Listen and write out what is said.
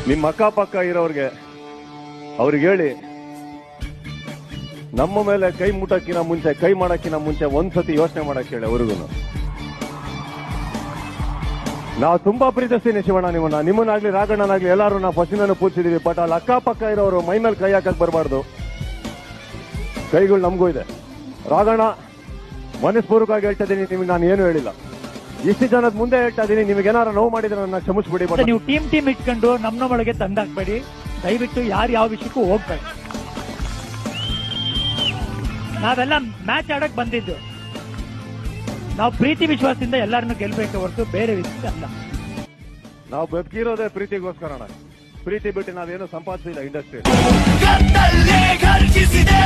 ನಿಮ್ಮ ಅಕ್ಕಪಕ್ಕ ಇರೋರ್ಗೆ ಅವ್ರಿಗೆ ಹೇಳಿ, ನಮ್ಮ ಮೇಲೆ ಕೈ ಮುಟ್ಟಕ್ಕಿನ ಮುಂಚೆ, ಕೈ ಮಾಡಕ್ಕಿನ ಮುಂಚೆ ಒಂದ್ಸತಿ ಯೋಚನೆ ಮಾಡಕ್ ಹೇಳಿ ಅವ್ರಿಗೂ. ನಾವು ತುಂಬಾ ಪ್ರೀತಿಸ್ತೀನಿ ಶಿವಣ್ಣ ನಿಮ್ಮನ್ನ, ನಿಮ್ಮನ್ನಾಗ್ಲಿ ರಾಘಣ್ಣನಾಗ್ಲಿ ಎಲ್ಲಾರು ನಾವು ಫಸ್ಟಿನೂ ಪೂಜಿಸಿದೀವಿ. ಬಟ್ ಅಲ್ಲಿ ಅಕ್ಕಪಕ್ಕ ಇರೋರು ಮೈ ಮೇಲೆ ಕೈ ಹಾಕಕ್ ಬರಬಾರ್ದು. ಕೈಗಳು ನಮಗೂ ಇದೆ. ರಾಘಣ್ಣ, ಮನಸ್ಪೂರ್ವಕವಾಗಿ ಹೇಳ್ತಾ ಇದೀನಿ, ನಿಮ್ಗೆ ನಾನು ಏನು ಹೇಳಿಲ್ಲ. ಇಷ್ಟು ಜನದ ಮುಂದೆ ಹೇಳ್ತಾ ಇದೀನಿ, ನಿಮ್ಗೆ ಏನಾರು ನೋವು ಮಾಡಿದ್ರೆ ನನ್ನ ಕ್ಷಮಿಸ್ಬಿಡಿ. ನೀವು ಟೀಮ್ ಇಟ್ಕೊಂಡು ನಮ್ಮೊಳಗೆ ತಂದಾಕ್ಬೇಡಿ. ದಯವಿಟ್ಟು ಯಾರು ಯಾವ ವಿಷಯಕ್ಕೂ ಹೋಗ್ಬೇಡಿ. ನಾವೆಲ್ಲ ಮ್ಯಾಚ್ ಆಡಕ್ ಬಂದಿದ್ದು, ನಾವು ಪ್ರೀತಿ ವಿಶ್ವಾಸದಿಂದ ಎಲ್ಲರನ್ನು ಗೆಲ್ಬೇಕು ಹೊರತು ಬೇರೆ ವಿಷಯ ಅಲ್ಲ. ನಾವು ಬದುಕಿರೋದೇ ಪ್ರೀತಿಗೋಸ್ಕರ. ಪ್ರೀತಿ ಬಿಟ್ಟು ನಾವೇನು ಸಂಪಾದಿಸಿಲ್ಲ ಇಂಡಸ್ಟ್ರಿ. ಗದ್ದಲ್ಲೇ ಘರ್ಜಿಸಿದೆ